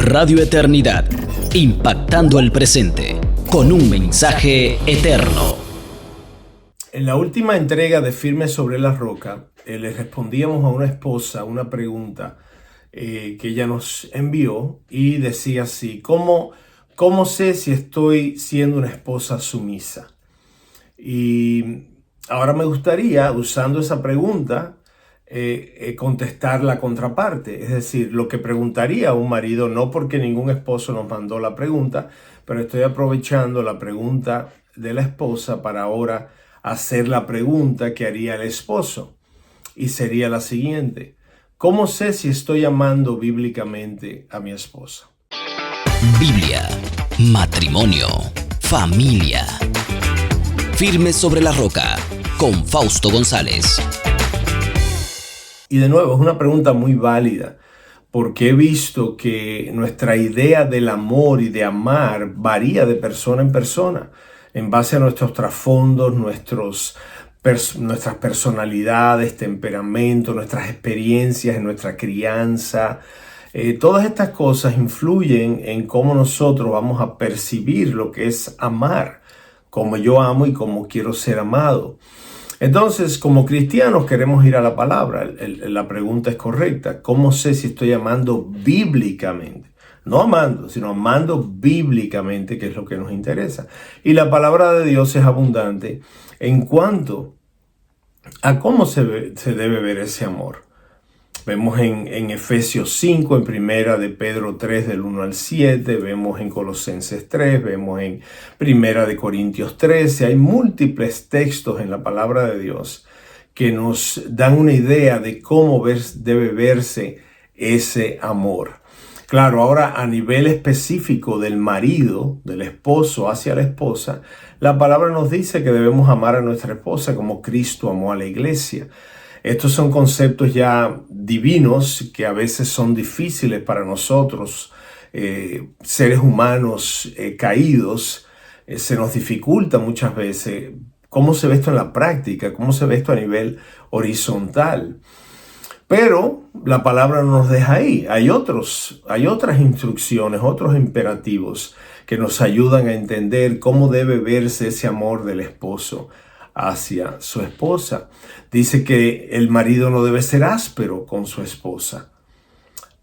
Radio Eternidad, impactando el presente con un mensaje eterno. En la última entrega de Firme sobre la Roca, le respondíamos a una esposa una pregunta que ella nos envió y decía así: ¿Cómo sé si estoy siendo una esposa sumisa? Y ahora me gustaría, usando esa pregunta, contestar la contraparte. Es decir, lo que preguntaría un marido, no porque ningún esposo nos mandó la pregunta, pero estoy aprovechando la pregunta de la esposa para ahora hacer la pregunta que haría el esposo. Y sería la siguiente: ¿cómo sé si estoy amando bíblicamente a mi esposa? Biblia, matrimonio, familia. Firme sobre la Roca, con Fausto González. Y de nuevo, es una pregunta muy válida, porque he visto que nuestra idea del amor y de amar varía de persona en persona, en base a nuestros trasfondos, nuestras personalidades, temperamento, nuestras experiencias en nuestra crianza. Todas estas cosas influyen en cómo nosotros vamos a percibir lo que es amar, cómo yo amo y cómo quiero ser amado. Entonces, como cristianos queremos ir a la palabra. La pregunta es correcta. ¿Cómo sé si estoy amando bíblicamente? No amando, sino amando bíblicamente, que es lo que nos interesa. Y la palabra de Dios es abundante en cuanto a cómo se debe ver ese amor. Vemos en Efesios 5, en Primera de Pedro 3, del 1 al 7, vemos en Colosenses 3, vemos en Primera de Corintios 13. Hay múltiples textos en la palabra de Dios que nos dan una idea de cómo debe verse ese amor. Claro, ahora a nivel específico del marido, del esposo hacia la esposa, la palabra nos dice que debemos amar a nuestra esposa como Cristo amó a la iglesia. Estos son conceptos ya divinos que a veces son difíciles para nosotros, seres humanos caídos. Se nos dificulta muchas veces cómo se ve esto en la práctica, cómo se ve esto a nivel horizontal. Pero la palabra no nos deja ahí. Hay otras instrucciones, otros imperativos que nos ayudan a entender cómo debe verse ese amor del esposo hacia su esposa. Dice que el marido no debe ser áspero con su esposa.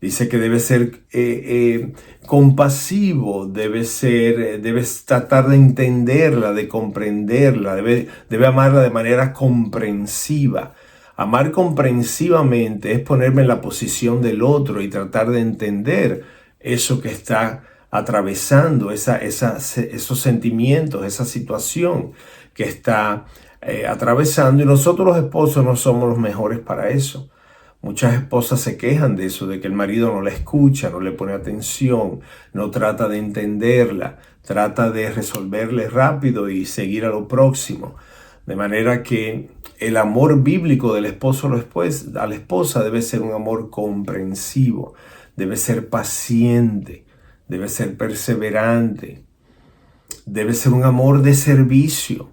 Dice que debe ser compasivo, debe tratar de entenderla, de comprenderla, debe amarla de manera comprensiva. Amar comprensivamente es ponerme en la posición del otro y tratar de entender eso que está atravesando, esos sentimientos, esa situación que está atravesando. Y nosotros los esposos no somos los mejores para eso. Muchas esposas se quejan de eso, de que el marido no la escucha, no le pone atención, no trata de entenderla, trata de resolverle rápido y seguir a lo próximo. De manera que el amor bíblico del esposo a la esposa debe ser un amor comprensivo, debe ser paciente, debe ser perseverante, debe ser un amor de servicio.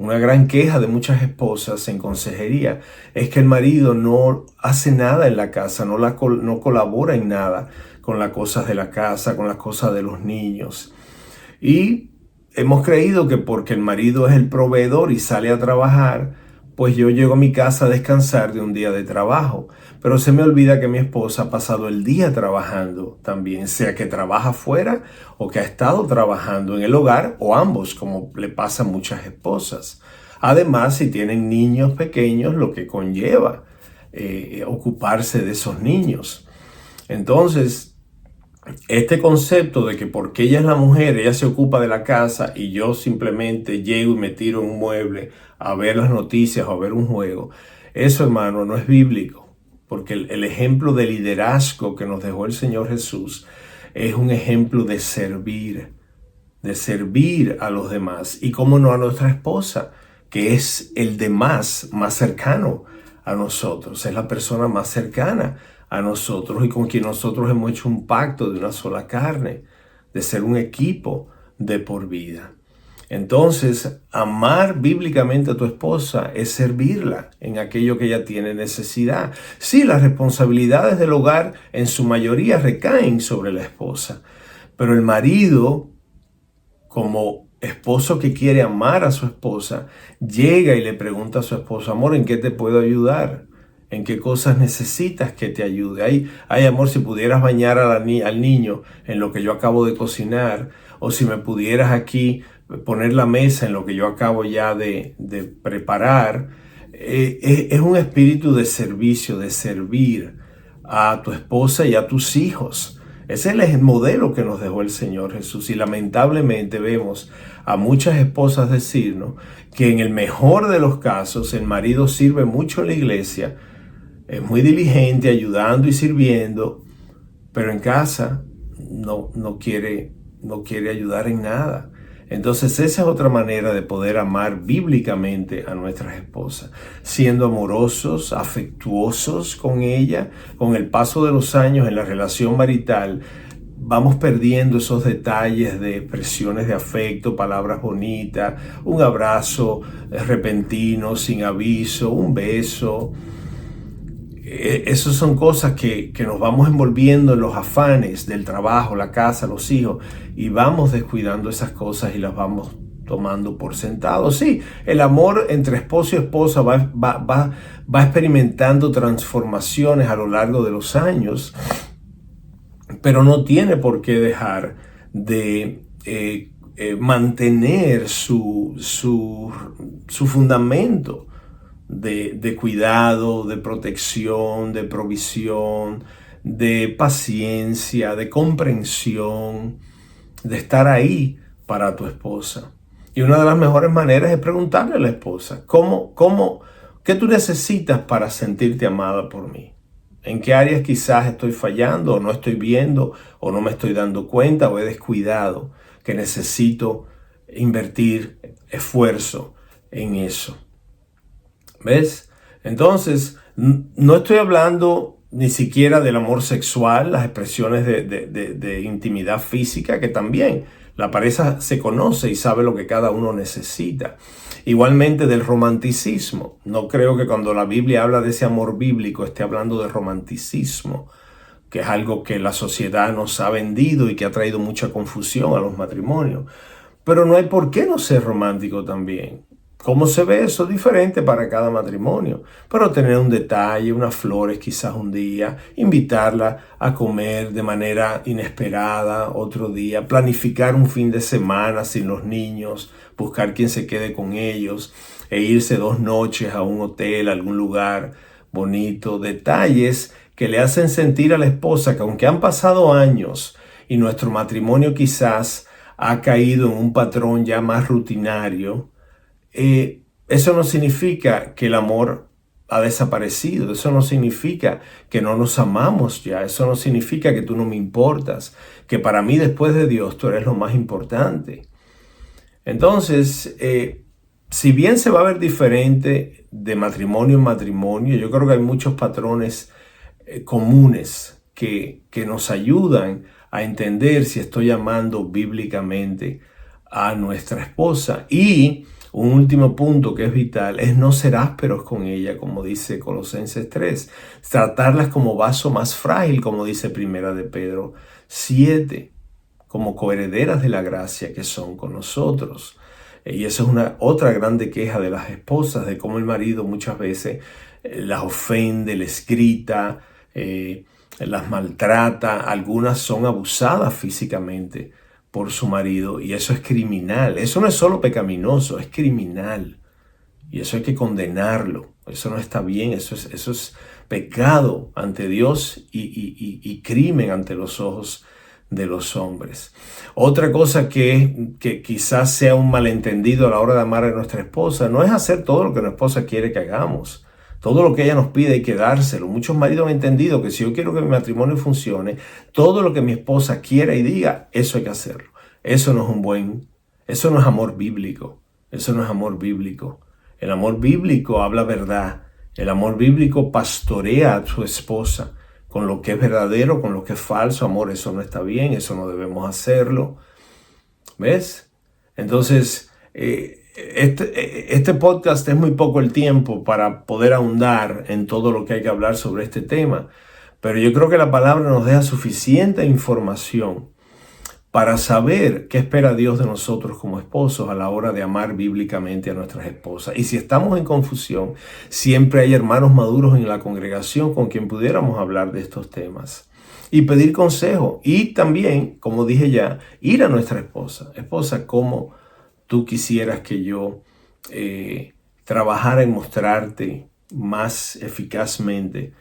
Una gran queja de muchas esposas en consejería es que el marido no hace nada en la casa, no colabora en nada con las cosas de la casa, con las cosas de los niños. Y hemos creído que porque el marido es el proveedor y sale a trabajar, pues yo llego a mi casa a descansar de un día de trabajo. Pero se me olvida que mi esposa ha pasado el día trabajando también, sea que trabaja fuera o que ha estado trabajando en el hogar, o ambos, como le pasa a muchas esposas. Además, si tienen niños pequeños, lo que conlleva ocuparse de esos niños. Entonces, este concepto de que porque ella es la mujer, ella se ocupa de la casa y yo simplemente llego y me tiro en un mueble a ver las noticias o a ver un juego, eso, hermano, no es bíblico. Porque el ejemplo de liderazgo que nos dejó el Señor Jesús es un ejemplo de servir a los demás. Y cómo no a nuestra esposa, que es el más cercano a nosotros, es la persona más cercana a nosotros y con quien nosotros hemos hecho un pacto de una sola carne, de ser un equipo de por vida. Entonces, amar bíblicamente a tu esposa es servirla en aquello que ella tiene necesidad. Sí, las responsabilidades del hogar en su mayoría recaen sobre la esposa, pero el marido, como esposo que quiere amar a su esposa, llega y le pregunta a su esposa: amor, ¿en qué te puedo ayudar? ¿En qué cosas necesitas que te ayude? Ay, amor, si pudieras bañar al niño en lo que yo acabo de cocinar, o si me pudieras aquí poner la mesa en lo que yo acabo ya de preparar. Es un espíritu de servicio, de servir a tu esposa y a tus hijos. Ese es el modelo que nos dejó el Señor Jesús, y lamentablemente vemos a muchas esposas decirnos que en el mejor de los casos el marido sirve mucho en la iglesia, es muy diligente ayudando y sirviendo, pero en casa no quiere ayudar en nada. Entonces esa es otra manera de poder amar bíblicamente a nuestras esposas, siendo amorosos, afectuosos con ella. Con el paso de los años en la relación marital, vamos perdiendo esos detalles de expresiones de afecto, palabras bonitas, un abrazo repentino, sin aviso, un beso. Esas son cosas que nos vamos envolviendo en los afanes del trabajo, la casa, los hijos, y vamos descuidando esas cosas y las vamos tomando por sentado. Sí, el amor entre esposo y esposa va experimentando transformaciones a lo largo de los años, pero no tiene por qué dejar de mantener su fundamento de cuidado, de protección, de provisión, de paciencia, de comprensión, de estar ahí para tu esposa. Y una de las mejores maneras es preguntarle a la esposa: ¿qué tú necesitas para sentirte amada por mí? ¿En qué áreas quizás estoy fallando, o no estoy viendo, o no me estoy dando cuenta, o he descuidado, que necesito invertir esfuerzo en eso? ¿Ves? Entonces, no estoy hablando ni siquiera del amor sexual, las expresiones de intimidad física, que también la pareja se conoce y sabe lo que cada uno necesita. Igualmente del romanticismo. No creo que cuando la Biblia habla de ese amor bíblico esté hablando de romanticismo, que es algo que la sociedad nos ha vendido y que ha traído mucha confusión a los matrimonios. Pero no hay por qué no ser romántico también. ¿Cómo se ve eso? Diferente para cada matrimonio. Pero tener un detalle, unas flores quizás un día, invitarla a comer de manera inesperada otro día, planificar un fin de semana sin los niños, buscar quien se quede con ellos e irse 2 noches a un hotel, a algún lugar bonito. Detalles que le hacen sentir a la esposa que aunque han pasado años y nuestro matrimonio quizás ha caído en un patrón ya más rutinario, eso no significa que el amor ha desaparecido. Eso no significa que no nos amamos ya. Eso no significa que tú no me importas, que para mí, después de Dios, tú eres lo más importante. Entonces, si bien se va a ver diferente de matrimonio en matrimonio, yo creo que hay muchos patrones comunes que nos ayudan a entender si estoy amando bíblicamente a nuestra esposa. Y un último punto que es vital es no ser ásperos con ella, como dice Colosenses 3. Tratarlas como vaso más frágil, como dice Primera de Pedro 7, como coherederas de la gracia que son con nosotros. Y esa es otra grande queja de las esposas, de cómo el marido muchas veces las ofende, les grita, las maltrata. Algunas son abusadas físicamente por su marido, y eso es criminal. Eso no es solo pecaminoso, es criminal, y eso hay que condenarlo. Eso no está bien, eso es pecado ante Dios y crimen ante los ojos de los hombres. Otra cosa que quizás sea un malentendido a la hora de amar a nuestra esposa, no es hacer todo lo que nuestra esposa quiere que hagamos. Todo lo que ella nos pide hay que dárselo. Muchos maridos han entendido que si yo quiero que mi matrimonio funcione, todo lo que mi esposa quiera y diga, eso hay que hacerlo. Eso no es amor bíblico. Eso no es amor bíblico. El amor bíblico habla verdad. El amor bíblico pastorea a su esposa con lo que es verdadero, con lo que es falso. Amor, eso no está bien, eso no debemos hacerlo. ¿Ves? Entonces, Este podcast es muy poco el tiempo para poder ahondar en todo lo que hay que hablar sobre este tema, pero yo creo que la palabra nos deja suficiente información para saber qué espera Dios de nosotros como esposos a la hora de amar bíblicamente a nuestras esposas. Y si estamos en confusión, siempre hay hermanos maduros en la congregación con quien pudiéramos hablar de estos temas y pedir consejo. Y también, como dije ya, ir a nuestra esposa. Esposa, ¿cómo tú quisieras que yo trabajara en mostrarte más eficazmente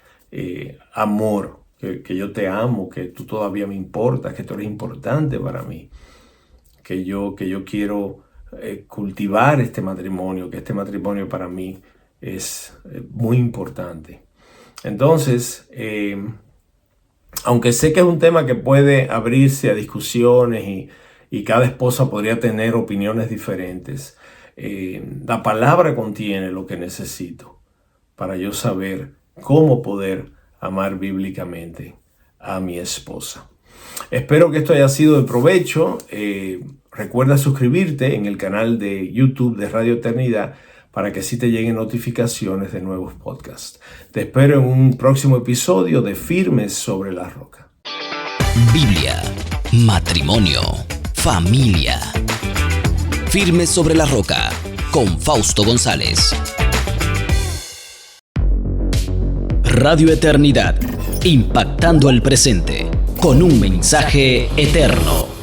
amor? Que yo te amo, que tú todavía me importas, que tú eres importante para mí, que yo quiero cultivar este matrimonio, que este matrimonio para mí es muy importante. Entonces, aunque sé que es un tema que puede abrirse a discusiones y cada esposa podría tener opiniones diferentes, la palabra contiene lo que necesito para yo saber cómo poder amar bíblicamente a mi esposa. Espero que esto haya sido de provecho. Recuerda suscribirte en el canal de YouTube de Radio Eternidad para que así te lleguen notificaciones de nuevos podcasts. Te espero en un próximo episodio de Firmes sobre la Roca. Biblia, matrimonio, familia. Firmes sobre la Roca con Fausto González. Radio Eternidad, impactando el presente con un mensaje eterno.